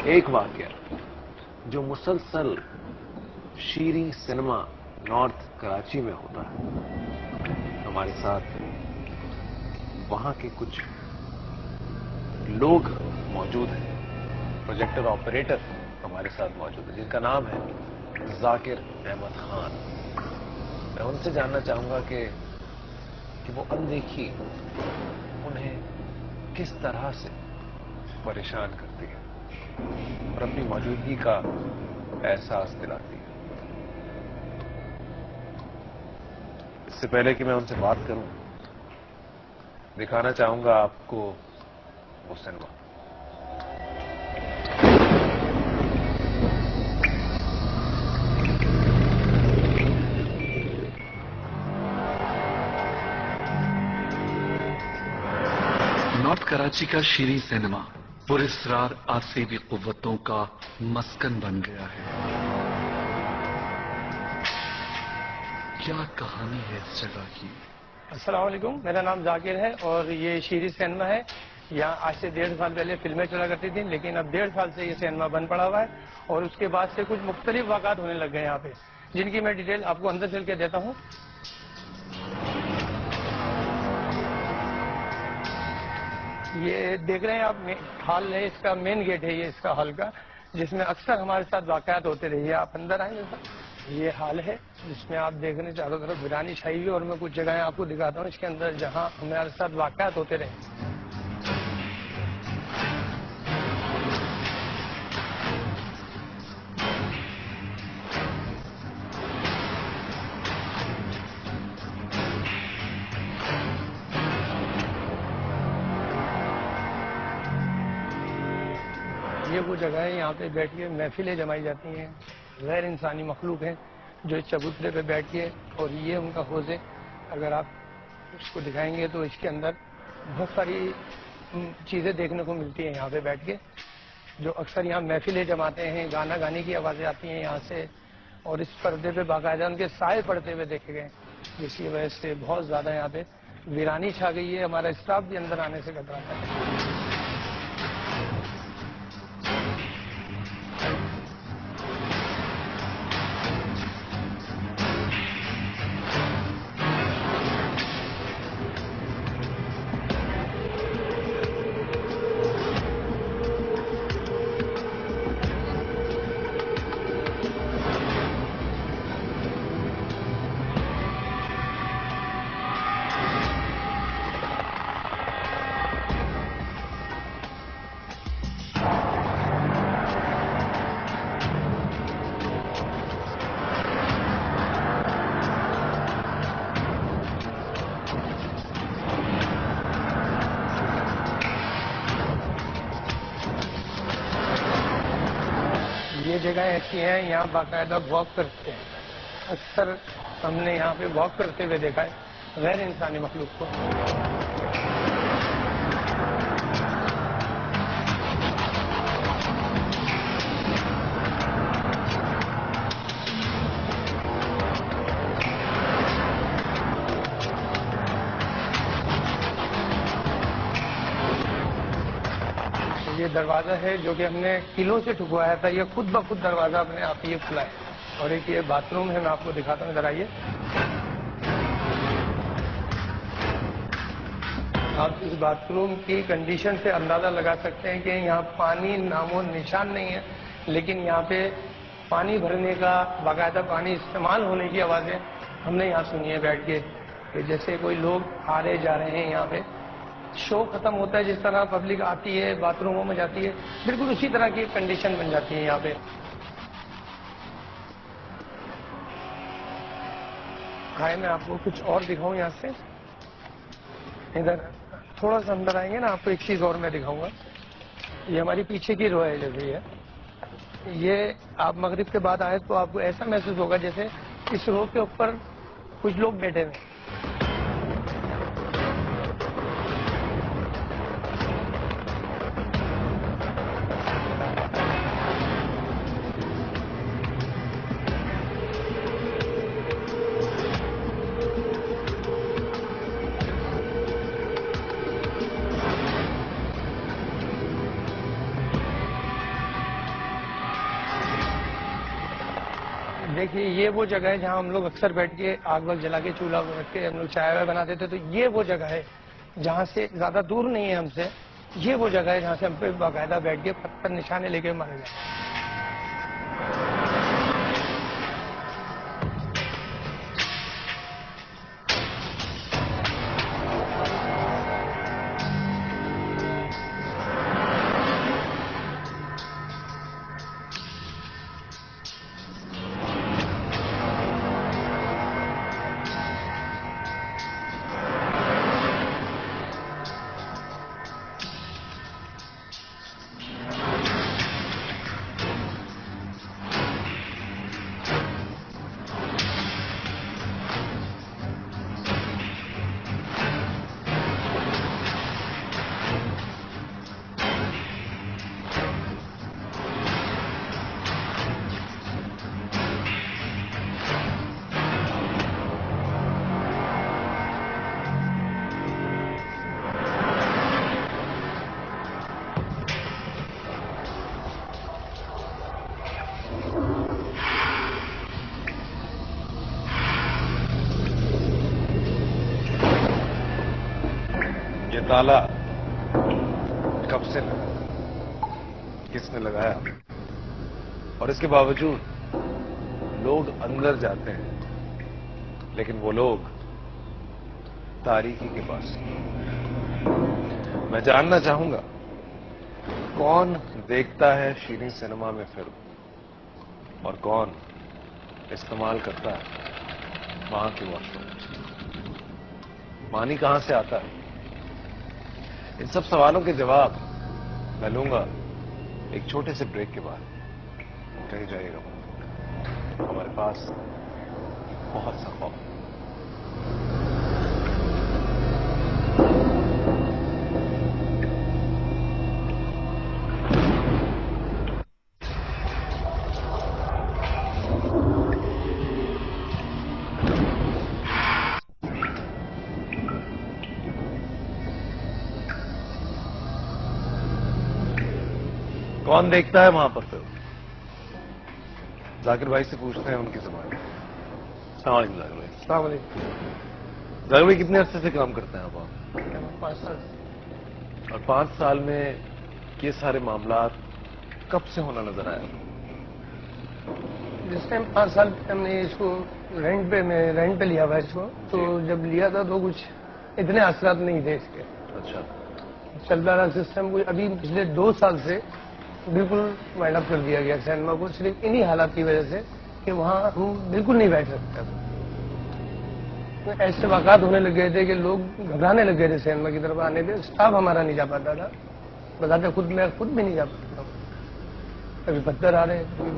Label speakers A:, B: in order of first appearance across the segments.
A: ایک واقعہ جو مسلسل شیریں سنیما نارتھ کراچی میں ہوتا ہے، ہمارے ساتھ وہاں کے کچھ لوگ موجود ہیں، پروجیکٹر آپریٹر ہمارے ساتھ موجود ہے جن کا نام ہے ذاکر احمد خان. میں ان سے جاننا چاہوں گا کہ وہ اندیکھی انہیں کس طرح سے پریشان کرتی ہے اور اپنی موجودگی کا احساس دلاتی ہے. اس سے پہلے کہ میں ان سے بات کروں، دکھانا چاہوں گا آپ کو وہ سنیما.
B: نارتھ کراچی کا شیریں سینما پراسرار آسیبی قوتوں کا مسکن بن گیا ہے. کیا کہانی ہے اس جگہ کی؟
C: السلام علیکم، میرا نام ذاکر ہے اور یہ شیریں سینما ہے. یہاں آج سے 1.5 سال پہلے فلمیں چلا کرتی تھیں، لیکن اب 1.5 سال سے یہ سینما بند پڑا ہوا ہے اور اس کے بعد سے کچھ مختلف واقعات ہونے لگ گئے یہاں پہ، جن کی میں ڈیٹیل آپ کو اندر چل کے دیتا ہوں. یہ دیکھ رہے ہیں آپ، ہال ہے، اس کا مین گیٹ ہے یہ اس کا ہال کا، جس میں اکثر ہمارے ساتھ واقعات ہوتے رہے. آپ اندر آئیں جیسا. یہ ہال ہے جس میں آپ دیکھ رہے ہیں چاروں طرف ویرانی چھائی ہوئی، اور میں کچھ جگہیں آپ کو دکھاتا ہوں اس کے اندر جہاں ہمارے ساتھ واقعات ہوتے رہے. یہ وہ جگہ ہے یہاں پہ بیٹھ کے محفلیں جمائی جاتی ہیں. غیر انسانی مخلوق ہیں جو اس چبوترے پہ بیٹھ کے، اور یہ ان کا حوض ہے. اگر آپ اس کو دکھائیں گے تو اس کے اندر بہت ساری چیزیں دیکھنے کو ملتی ہیں یہاں پہ بیٹھ کے، جو اکثر یہاں محفلیں جماتے ہیں. گانا گانے کی آوازیں آتی ہیں یہاں سے، اور اس پردے پہ باقاعدہ ان کے سائے پڑتے ہوئے دیکھے گئے، جس کی وجہ سے بہت زیادہ یہاں پہ ویرانی چھا گئی ہے. ہمارا اسٹاف بھی اندر آنے سے کتراتا ہے. یہ جگہیں ایسی ہیں یہاں باقاعدہ واک کرتے ہیں. اکثر ہم نے یہاں پہ واک کرتے ہوئے دیکھا ہے غیر انسانی مخلوق کو. یہ دروازہ ہے جو کہ ہم نے کلوں سے ٹھکوایا تھا، یہ خود بخود دروازہ اپنے آپ یہ کھلا ہے. اور ایک یہ باتھ روم ہے، میں آپ کو دکھاتا ہوں، ادھر آئیے. آپ اس باتھ روم کی کنڈیشن سے اندازہ لگا سکتے ہیں کہ یہاں پانی نام و نشان نہیں ہے، لیکن یہاں پہ پانی بھرنے کا، باقاعدہ پانی استعمال ہونے کی آوازیں ہم نے یہاں سنی ہے بیٹھ کے، کہ جیسے کوئی لوگ آ رہے جا رہے ہیں. یہاں پہ شو ختم ہوتا ہے، جس طرح پبلک آتی ہے باتھ روموں میں جاتی ہے، بالکل اسی طرح کی کنڈیشن بن جاتی ہے یہاں پہ. آئے میں آپ کو کچھ اور دکھاؤں یہاں سے. ادھر تھوڑا سا اندر آئیں گے نا، آپ کو ایک چیز اور میں دکھاؤں گا. یہ ہماری پیچھے کی رو ہے جیسے یہ آپ مغرب کے بعد آئے تو آپ کو ایسا محسوس ہوگا جیسے اس رو کے اوپر کچھ لوگ بیٹھے ہوئے. دیکھیے یہ وہ جگہ ہے جہاں ہم لوگ اکثر بیٹھ کے آگ وقت جلا کے چولہا رکھ کے ہم لوگ چائے وائے بناتے تھے، تو یہ وہ جگہ ہے جہاں سے زیادہ دور نہیں ہے ہم سے، یہ وہ جگہ ہے جہاں سے ہم پہ باقاعدہ بیٹھ کے پتھر نشانے لے کے مارے گئے۔
A: یہ تالا کب سے لگا؟ کس نے لگایا؟ اور اس کے باوجود لوگ اندر جاتے ہیں، لیکن وہ لوگ تاریکی کے پاس۔ میں جاننا چاہوں گا کون دیکھتا ہے شیریں سینما میں فلم اور کون استعمال کرتا ہے وہاں کی واش روم؟ پانی کہاں سے آتا ہے؟ ان سب سوالوں کے جواب میں لوں گا ایک چھوٹے سے بریک کے بعد۔ کہیں جائے گا ہمارے پاس بہت سا خوف۔ کون دیکھتا ہے وہاں پر پھر؟ ذاکر بھائی سے پوچھتے ہیں ان کی زبان میں۔ السلام علیکم ذاکر بھائی۔
C: السلام علیکم۔
A: ذاکر بھائی کتنے عرصے سے کام کرتے ہیں آپ؟
C: 5 سال۔
A: اور 5 سال میں یہ سارے معاملات کب سے ہونا نظر آیا؟
C: جس ٹائم 5 سال ہم نے اس کو رینٹ پہ لیا ہوا اس کو، تو جب لیا تھا تو کچھ اتنے اثرات نہیں تھے اس کے۔
A: اچھا،
C: چلتا رہا سسٹم کو۔ ابھی پچھلے 2 سال سے بالکل وائنڈ اپ کر دیا گیا سینما کو، صرف انہی حالات کی وجہ سے کہ وہاں ہم بالکل نہیں بیٹھ سکتے تھے۔ ایسے واقعات ہونے لگ گئے تھے کہ لوگ گھبرانے لگ گئے تھے سینما کی طرف آنے پہ۔ اسٹاف ہمارا نہیں جا پاتا تھا، بتاتے خود میں خود بھی نہیں جا پاتا تھا۔ کبھی پتھر آ رہے ہیں، کبھی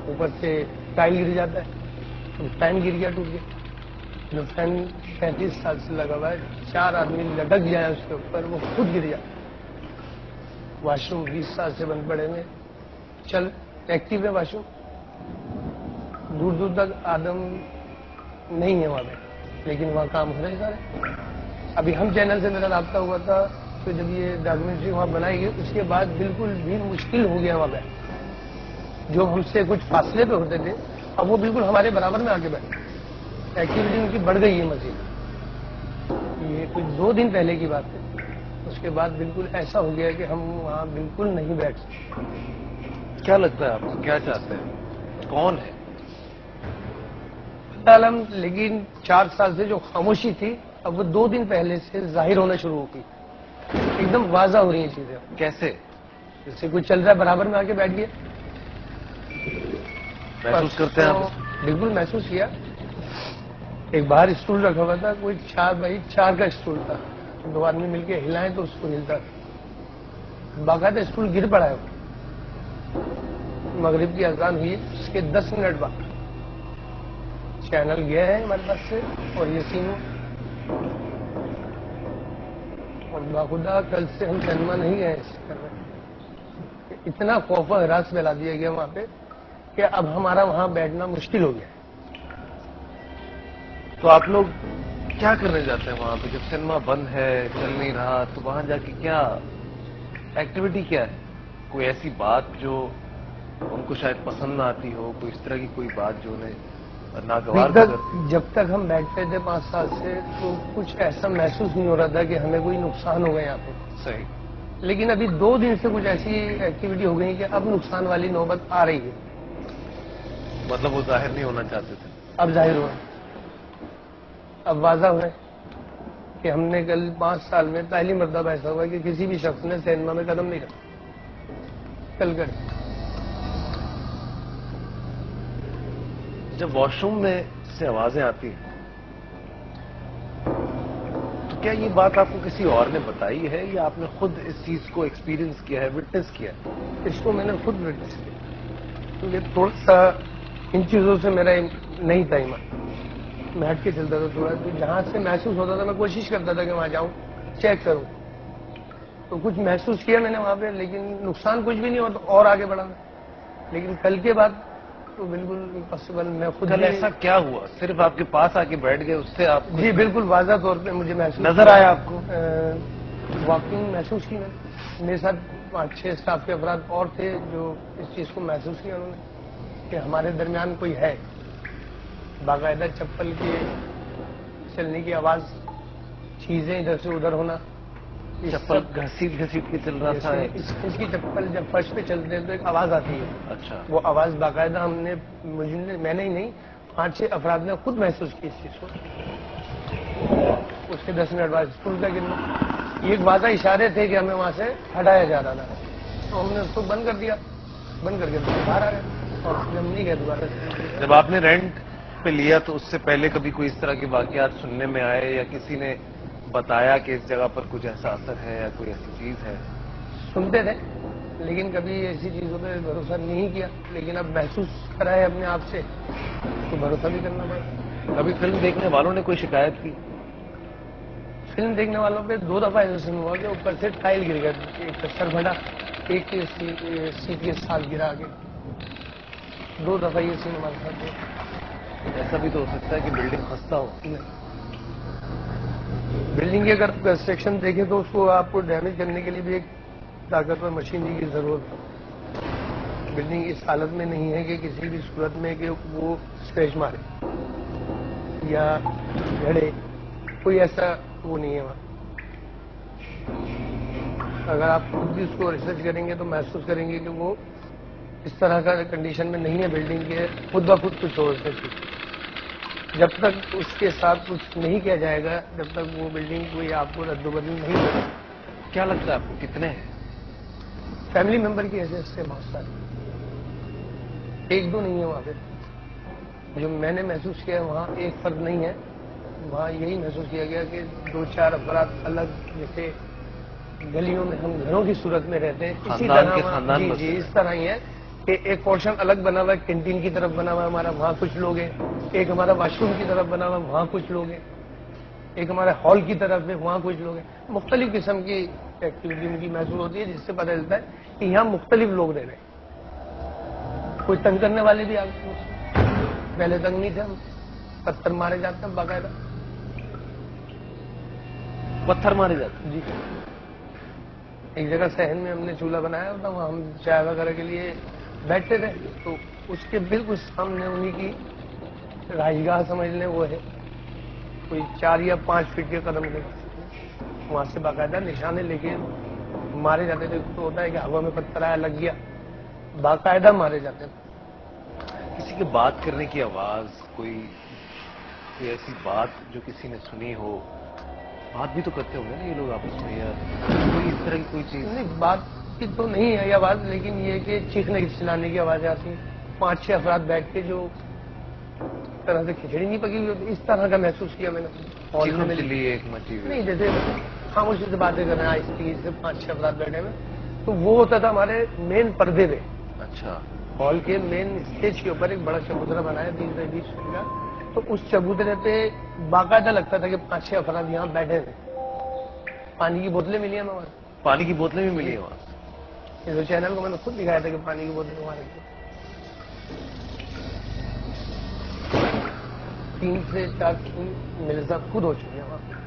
C: اوپر سے ٹائل گر جاتا ہے، کبھی فین گر گیا ٹوٹ گیا۔ جو فین 35 سال سے لگا ہوا ہے، 4 آدمی لٹک جائے اس کے اوپر، وہ خود گر جاتا ہے۔ واش روم 20 سال سے بند پڑے ہوئے، چل ایکٹیو ہے واش روم، دور دور تک آدم نہیں ہے وہاں پہ، لیکن وہاں کام ہو رہے سارے۔ ابھی ہم چینل سے میرا رابطہ ہوا تھا تو جب یہ ڈاکومنٹری وہاں بنائی گئی، اس کے بعد بالکل بھی مشکل ہو گیا وہاں پہ۔ جو ہم سے کچھ فاصلے پہ ہوتے تھے اب وہ بالکل ہمارے برابر میں آ کے بیٹھے۔ ایکٹیویٹی ان کی بڑھ گئی ہے مزید۔ یہ کچھ 2 دن پہلے کی بات ہے، اس کے بعد بالکل ایسا ہو گیا کہ ہم وہاں بالکل نہیں بیٹھ سکتے۔
A: کیا لگتا ہے آپ کو؟ کیا چاہتے ہیں؟ کون ہے؟
C: عالم، لیکن 4 سال سے جو خاموشی تھی اب وہ 2 دن پہلے سے ظاہر ہونا شروع ہو گئی، ایک دم واضح ہو رہی ہیں چیزیں۔
A: کیسے
C: جیسے کوئی چل رہا ہے برابر میں آ کے بیٹھ گیا،
A: محسوس کرتے ہیں آپ؟
C: بالکل محسوس کیا۔ ایک باہر اسٹول رکھا ہوا تھا، کوئی 4 بائی 4 کا اسٹول تھا، 2 آدمی مل کے ہلائیں تو اس کو ہلتا تھا، باقاعدہ اسٹول گر پڑا ہے۔ مغرب کی اذان ہوئی، اس کے 10 منٹ بعد چینل گیا ہے ہمارے پاس سے، اور یہ سین اور باخدا کل سے ہم سینما نہیں گئے اس کر رہے۔ اتنا خوف و ہراس پھیلا دیا گیا وہاں پہ کہ اب ہمارا وہاں بیٹھنا مشکل ہو گیا۔
A: تو آپ لوگ کیا کرنے جاتے ہیں وہاں پہ جب سینما بند ہے، چل نہیں رہا؟ تو وہاں جا کے کیا ایکٹیویٹی کیا ہے؟ کوئی ایسی بات جو ان کو شاید پسند نہ آتی ہو, کوئی اس طرح کی کوئی بات جو انہیں ناگوار
C: ابھی تک
A: گزرتی؟
C: جب تک ہم بیٹھتے تھے 5 سال سے تو کچھ ایسا محسوس نہیں ہو رہا تھا کہ ہمیں کوئی نقصان ہو گیا یہاں پہ.
A: صحیح.
C: لیکن ابھی 2 دن سے کچھ ایسی ایکٹیویٹی ہو گئی کہ اب نقصان والی نوبت آ رہی ہے.
A: مطلب وہ ظاہر نہیں ہونا چاہتے تھے.
C: اب ظاہر ہوا, اب واضح ہوا کہ ہم نے کل 5 سال میں پہلی مرتبہ ایسا ہوا کہ کسی بھی شخص نے سینما میں قدم نہیں رکھا. کل کر
A: جب واش روم میں سے آوازیں آتی ہیں تو کیا یہ بات آپ کو کسی اور نے بتائی ہے یا آپ نے خود اس چیز کو ایکسپیرینس کیا ہے, وٹنس کیا ہے؟
C: اس کو میں نے خود وٹنس کیا, کیونکہ تھوڑا سا ان چیزوں سے میرا نہیں تھا ایمان. میں ہٹ کے چلتا تھا تھوڑا, تو جہاں سے محسوس ہوتا تھا میں کوشش کرتا تھا کہ وہاں جاؤں, چیک کروں. تو کچھ محسوس کیا میں نے وہاں پہ, لیکن نقصان کچھ بھی نہیں ہوا تو اور آگے بڑھا میں. لیکن کل کے بعد تو بالکل امپاسبل. میں خود
A: کل ایسا کیا ہوا؟ صرف آپ کے پاس آ کے بیٹھ گئے, اس سے آپ
C: جی بالکل واضح طور پہ مجھے محسوس
A: نظر آیا آپ کو؟
C: واکنگ محسوس کی میں نے. میرے ساتھ 5-6 اسٹاف کے افراد اور تھے جو اس چیز کو محسوس کیا انہوں نے کہ ہمارے درمیان کوئی ہے. باقاعدہ چپل کے چلنے کی آواز, چیزیں ادھر سے ادھر ہونا,
A: چپل گھسیٹ گھسیٹ کے چل رہا تھا.
C: اس کی چپل جب فرش پہ چلتے ہیں تو ایک آواز آتی ہے.
A: اچھا.
C: وہ آواز باقاعدہ ہم نے, میں نے ہی نہیں 5-6 افراد نے خود محسوس کی اس چیز کو. اس کے 10 منٹ بعد اسکول کا گرنا, یہ ایک واضح اشارے تھے کہ ہمیں وہاں سے ہٹایا جا رہا تھا. تو ہم نے اس کو بند کر دیا, بند کر کے باہر آ گئے اور ہم نہیں گئے دوبارہ سے.
A: جب آپ نے رینٹ پہ لیا تو اس سے پہلے کبھی کوئی اس طرح کے واقعات سننے میں آئے یا کسی نے بتایا کہ اس جگہ پر کچھ ایسا اثر ہے یا کوئی ایسی چیز ہے؟
C: سنتے تھے لیکن کبھی ایسی چیزوں پہ بھروسہ نہیں کیا. لیکن اب محسوس کرا ہے اپنے آپ سے تو بھروسہ بھی کرنا پڑا.
A: کبھی فلم دیکھنے والوں نے کوئی شکایت کی؟
C: فلم دیکھنے والوں پہ 2 دفعہ ایسا ہوا کہ اوپر سے ٹائل گر گیا, ایک سر پھٹا, ایک سیٹ کے ساتھ گرا کے. 2 دفعہ یہ سین ہمارے ساتھ ہوا.
A: ایسا بھی تو ہو سکتا ہے کہ بلڈنگ خستہ ہو.
C: بلڈنگ کی اگر کنسٹرکشن دیکھیں تو اس کو آپ کو ڈیمیج کرنے کے لیے بھی ایک طاقتور مشینری کی ضرورت ہے. بلڈنگ اس حالت میں نہیں ہے کہ کسی بھی صورت میں کہ وہ اسکریچ مارے یا جھڑے, کوئی ایسا وہ نہیں ہے وہاں. اگر آپ خود بھی اس کو ریسرچ کریں گے تو محسوس کریں گے کہ وہ اس طرح کا کنڈیشن میں نہیں ہے بلڈنگ کے, خود بخود کچھ ہو سکتی. جب تک اس کے ساتھ کچھ نہیں کیا جائے گا, جب تک وہ بلڈنگ کوئی آپ کو رد و بدل نہیں ہوگا.
A: کیا لگتا ہے آپ کو کتنے ہیں؟
C: فیملی ممبر کی حیثیت سے بہت سارے, 1-2 نہیں ہے وہاں پہ. جو میں نے محسوس کیا وہاں ایک فرد نہیں ہے. وہاں یہی محسوس کیا گیا کہ 2-4 افراد الگ, جیسے گلیوں میں ہم گھروں کی صورت میں رہتے ہیں اسی طرح. جی اس طرح ہی ہے کہ ایک پورشن الگ بنا ہوا ہے, کینٹین کی طرف بنا ہوا ہے ہمارا, وہاں کچھ لوگ ہیں. ایک ہمارا واش روم کی طرف بنا ہوا ہے, وہاں کچھ لوگ ہیں. ایک ہمارے ہال کی طرف ہے, وہاں کچھ لوگ ہیں. مختلف قسم کی ایکٹیویٹی ان کی محسوس ہوتی ہے جس سے پتہ چلتا ہے کہ یہاں مختلف لوگ رہ رہے ہیں. کوئی تنگ کرنے والے بھی آگے, پہلے تنگ نہیں تھے ہم, پتھر مارے جاتے ہیں باقاعدہ.
A: پتھر مارے جاتے؟
C: جی. ایک جگہ صحن میں ہم نے چولہا بنایا ہوتا, وہاں ہم چائے وغیرہ کے لیے بیٹھتے تھے تو اس کے بالکل سامنے انہیں کی رہائش گاہ سمجھ لیں وہ ہے, کوئی 4 یا 5 فٹ کے قدم کے بعد وہاں سے باقاعدہ نشانے لے کے مارے جاتے تھے. تو ہوتا ہے کہ ہوا میں پتھر آیا لگ گیا, باقاعدہ مارے جاتے تھے.
A: کسی کے بات کرنے کی آواز, کوئی ایسی بات جو کسی نے سنی ہو, بات بھی تو کرتے ہوں گے نا یہ لوگ آپس میں, یا کوئی اس طرح کی کوئی چیز؟
C: نہیں, بات کی تو نہیں ہے یہ آواز, لیکن یہ کہ چیخنے چلانے کی آوازیں آتی ہیں. 5-6 افراد بیٹھ کے جو طرح سے کھچڑی نہیں پکی ہوئی ہوتی, اس طرح کا محسوس کیا میں نے.
A: ایک مچی ہوئی.
C: نہیں, جیسے خاموشی سے باتیں کر رہے ہیں آہستگی سے 5-6 افراد بیٹھے ہوئے, تو وہ ہوتا تھا ہمارے مین پردے پہ.
A: اچھا.
C: ہال کے مین اسٹیج کے اوپر ایک بڑا چبوترا بنایا 20 فٹ کا, تو اس چبوترے پہ باقاعدہ لگتا تھا کہ 5-6 افراد یہاں بیٹھے تھے. پانی کی بوتلیں ملی ہیں ہمارے.
A: پانی کی بوتلیں بھی ملی ہیں وہاں؟
C: یہ چینل کو میں نے خود دکھایا تھا کہ پانی کی بوتلیں ہمارے 3 سے 4 میرے ساتھ خود ہو چکی ہیں وہاں.